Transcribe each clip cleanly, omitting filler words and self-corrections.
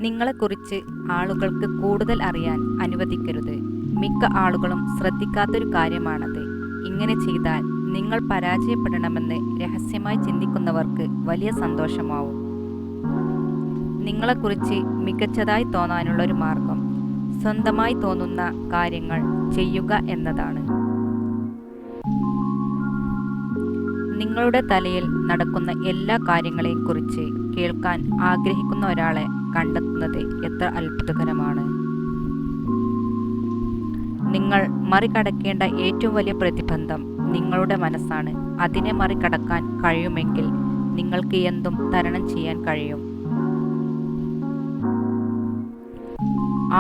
നിങ്ങളെക്കുറിച്ച് ആളുകൾക്ക് കൂടുതൽ അറിയാൻ അനുവദിക്കരുത്. മിക്ക ആളുകളും ശ്രദ്ധിക്കാത്തൊരു കാര്യമാണത്. ഇങ്ങനെ ചെയ്താൽ നിങ്ങൾ പരാജയപ്പെടണമെന്ന് രഹസ്യമായി ചിന്തിക്കുന്നവർക്ക് വലിയ സന്തോഷമാവും. നിങ്ങളെക്കുറിച്ച് മികച്ചതായി തോന്നാനുള്ള ഒരു മാർഗം സ്വന്തമായി തോന്നുന്ന കാര്യങ്ങൾ ചെയ്യുക എന്നതാണ്. നിങ്ങളുടെ തലയിൽ നടക്കുന്ന എല്ലാ കാര്യങ്ങളെയും കുറിച്ച് കേൾക്കാൻ ആഗ്രഹിക്കുന്ന ഒരാളെ കണ്ടെത്തുന്നത് എത്ര അത്ഭുതകരമാണ്. നിങ്ങൾ മറികടക്കേണ്ട ഏറ്റവും വലിയ പ്രതിബന്ധം നിങ്ങളുടെ മനസ്സാണ്. അതിനെ മറികടക്കാൻ കഴിയുമെങ്കിൽ നിങ്ങൾക്ക് എന്തും തരണം ചെയ്യാൻ കഴിയും.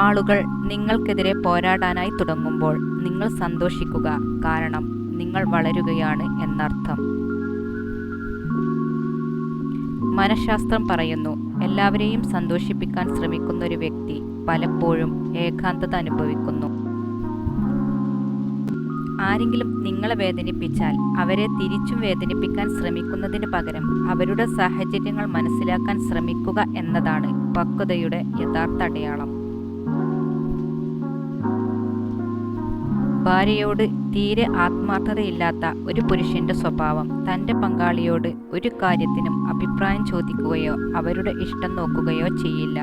ആളുകൾ നിങ്ങൾക്കെതിരെ പോരാടാനായി തുടങ്ങുമ്പോൾ നിങ്ങൾ സന്തോഷിക്കുക, കാരണം നിങ്ങൾ വളരുകയാണ് എന്നർത്ഥം. മനഃശാസ്ത്രം പറയുന്നു, എല്ലാവരെയും സന്തോഷിപ്പിക്കാൻ ശ്രമിക്കുന്ന ഒരു വ്യക്തി പലപ്പോഴും ഏകാന്തത അനുഭവിക്കുന്നു. ആരെങ്കിലും നിങ്ങളെ വേദനിപ്പിച്ചാൽ അവരെ തിരിച്ചും വേദനിപ്പിക്കാൻ ശ്രമിക്കുന്നതിന് പകരം അവരുടെ സാഹചര്യങ്ങൾ മനസ്സിലാക്കാൻ ശ്രമിക്കുക എന്നതാണ് പക്വതയുടെ യഥാർത്ഥ അടയാളം. ഭാര്യയോട് തീരെ ആത്മാർത്ഥതയില്ലാത്ത ഒരു പുരുഷന്റെ സ്വഭാവം തൻ്റെ പങ്കാളിയോട് ഒരു കാര്യത്തിനും അഭിപ്രായം ചോദിക്കുകയോ അവരുടെ ഇഷ്ടം നോക്കുകയോ ചെയ്യില്ല.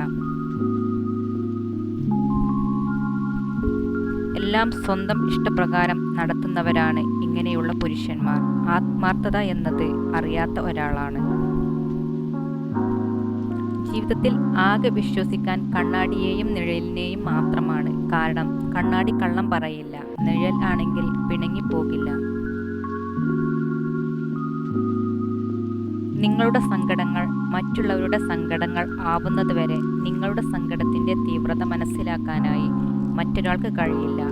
എല്ലാം സ്വന്തം ഇഷ്ടപ്രകാരം നടത്തുന്നവരാണ് ഇങ്ങനെയുള്ള പുരുഷന്മാർ. ആത്മാർത്ഥത എന്നത് അറിയാത്ത ഒരാളാണ്. ജീവിതത്തിൽ ആകെ വിശ്വസിക്കാൻ കണ്ണാടിയെയും നിഴലിനെയും മാത്രമാണ്. കാരണം കണ്ണാടി കള്ളം പറയില്ല, നിഴൽ ആണെങ്കിൽ പിണങ്ങിപ്പോകില്ല. നിങ്ങളുടെ സങ്കടങ്ങൾ മറ്റുള്ളവരുടെ സങ്കടങ്ങൾ ആവുന്നതുവരെ നിങ്ങളുടെ സങ്കടത്തിന്റെ തീവ്രത മനസ്സിലാക്കാനായി മറ്റൊരാൾക്ക് കഴിയില്ല.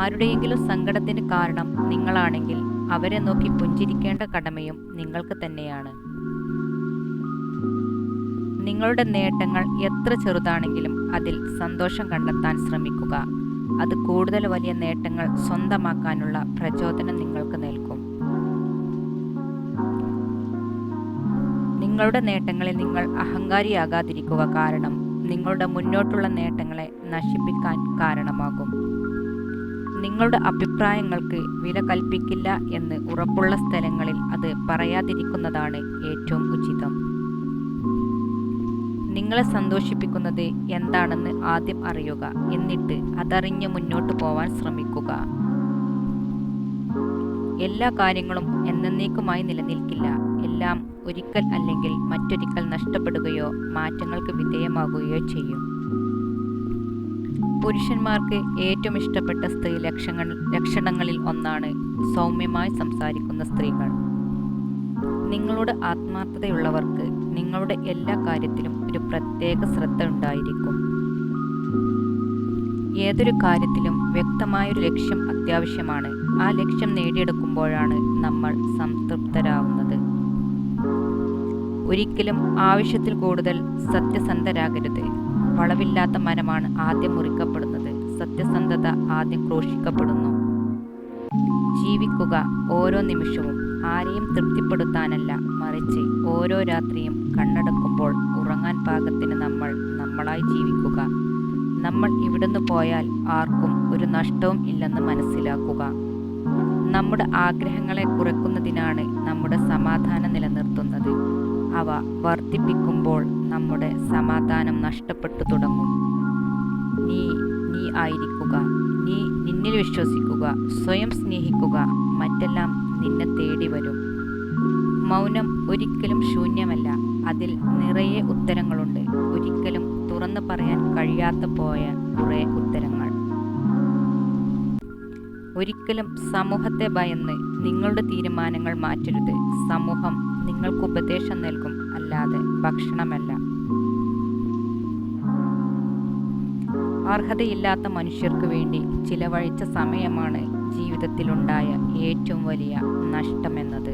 ആരുടെയെങ്കിലും സങ്കടത്തിന് കാരണം നിങ്ങളാണെങ്കിൽ അവരെ നോക്കി പുഞ്ചിരിക്കേണ്ട കടമയും നിങ്ങൾക്ക് തന്നെയാണ്. നിങ്ങളുടെ നേട്ടങ്ങൾ എത്ര ചെറുതാണെങ്കിലും അതിൽ സന്തോഷം കണ്ടെത്താൻ ശ്രമിക്കുക. അത് കൂടുതൽ വലിയ നേട്ടങ്ങൾ സ്വന്തമാക്കാനുള്ള പ്രചോദനം നിങ്ങൾക്ക് നൽകും. നിങ്ങളുടെ നേട്ടങ്ങളിൽ നിങ്ങൾ അഹങ്കാരിയാകാതിരിക്കുക, കാരണം നിങ്ങളുടെ മുന്നോട്ടുള്ള നേട്ടങ്ങളെ നശിപ്പിക്കാൻ കാരണമാകും. നിങ്ങളുടെ അഭിപ്രായങ്ങൾക്ക് വില കൽപ്പിക്കില്ല എന്ന് ഉറപ്പുള്ള സ്ഥലങ്ങളിൽ അത് പറയാതിരിക്കുന്നതാണ് ഏറ്റവും ഉചിതം. നിങ്ങളെ സന്തോഷിപ്പിക്കുന്നത് എന്താണെന്ന് ആദ്യം അറിയുക, എന്നിട്ട് അതറിഞ്ഞ് മുന്നോട്ട് പോവാൻ ശ്രമിക്കുക. എല്ലാ കാര്യങ്ങളും എന്നേക്കുമായി നിലനിൽക്കില്ല. എല്ലാം ഒരിക്കൽ അല്ലെങ്കിൽ മറ്റൊരിക്കൽ നഷ്ടപ്പെടുകയോ മാറ്റങ്ങൾക്ക് വിധേയമാകുകയോ ചെയ്യും. പുരുഷന്മാർക്ക് ഏറ്റവും ഇഷ്ടപ്പെട്ട സ്ത്രീ ലക്ഷണങ്ങളിൽ ഒന്നാണ് സൗമ്യമായി സംസാരിക്കുന്ന സ്ത്രീകൾ. നിങ്ങളുടെ ആത്മാർത്ഥതയുള്ളവർക്ക് നിങ്ങളുടെ എല്ലാ കാര്യത്തിലും ഒരു പ്രത്യേക ശ്രദ്ധ ഉണ്ടായിരിക്കും. ഏതൊരു കാര്യത്തിലും വ്യക്തമായൊരു ലക്ഷ്യം അത്യാവശ്യമാണ്. ആ ലക്ഷ്യം നേടിയെടുക്കുമ്പോഴാണ് നമ്മൾ സംതൃപ്തരാകുന്നത്. ഒരിക്കലും ആവശ്യത്തിൽ കൂടുതൽ സത്യസന്ധരാകരുത്. വളവില്ലാത്ത മരമാണ് ആദ്യം മുറിക്കപ്പെടുന്നത്, സത്യസന്ധത ആദ്യം ക്രൂശിക്കപ്പെടുന്നു. ജീവിക്കുക ഓരോ നിമിഷവും ആരെയും തൃപ്തിപ്പെടുത്താനല്ല, മറിച്ച് ഓരോ രാത്രിയും കണ്ണടക്കുമ്പോൾ ഉറങ്ങാൻ പാകത്തിന് നമ്മൾ നമ്മളായി ജീവിക്കുക. നമ്മൾ ഇവിടുന്ന് പോയാൽ ആർക്കും ഒരു നഷ്ടവും ഇല്ലെന്ന് മനസ്സിലാക്കുക. നമ്മുടെ ആഗ്രഹങ്ങളെ കുറയ്ക്കുന്നതിനാണ് നമ്മുടെ സമാധാനം നിലനിർത്തുന്നത്. അവ വർദ്ധിപ്പിക്കുമ്പോൾ നമ്മുടെ സമാധാനം നഷ്ടപ്പെട്ടു തുടങ്ങും. നീ ആയിരിക്കുക, നിന്നിൽ വിശ്വസിക്കുക, സ്വയം സ്നേഹിക്കുക, മറ്റെല്ലാം നിന്നെ തേടി വരും. മൗനം ഒരിക്കലും ശൂന്യമല്ല, അതിൽ നിറയെ ഉത്തരങ്ങളുണ്ട്. ഒരിക്കലും തുറന്നു പറയാൻ കഴിയാത്ത പോയ കുറേ ഉത്തരങ്ങൾ. ഒരിക്കലും സമൂഹത്തെ ഭയന്ന് നിങ്ങളുടെ തീരുമാനങ്ങൾ മാറ്റരുത്. സമൂഹം നിങ്ങൾക്ക് ഉപദേശം നൽകും, അല്ലാതെ ഭക്ഷണമല്ല. അർഹതയില്ലാത്ത മനുഷ്യർക്ക് വേണ്ടി ചിലവഴിച്ച സമയമാണ് ജീവിതത്തിലുണ്ടായ ഏറ്റവും വലിയ നഷ്ടമെന്നത്.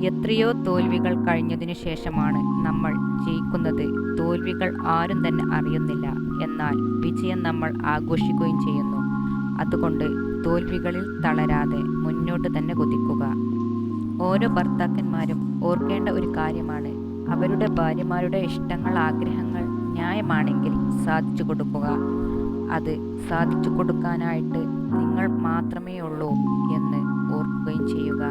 എത്രയോ തോൽവികൾ കഴിഞ്ഞതിനു ശേഷമാണ് നമ്മൾ ജയിക്കുന്നത്. തോൽവികൾ ആരും തന്നെ അറിയുന്നില്ല, എന്നാൽ വിജയം നമ്മൾ ആഘോഷിക്കുകയും ചെയ്യുന്നു. അതുകൊണ്ട് തോൽവികളിൽ തളരാതെ മുന്നോട്ട് തന്നെ കുതിക്കുക. ഓരോ ഭർത്താക്കന്മാരും ഓർക്കേണ്ട ഒരു കാര്യമാണ്, അവരുടെ ഭാര്യമാരുടെ ഇഷ്ടങ്ങൾ, ആഗ്രഹങ്ങൾ ന്യായമാണെങ്കിൽ സാധിച്ചു കൊടുക്കുക. അത് സാധിച്ചു കൊടുക്കാനായിട്ട് നിങ്ങൾ മാത്രമേ ഉള്ളൂ എന്ന് ഓർക്കുകയും ചെയ്യുക.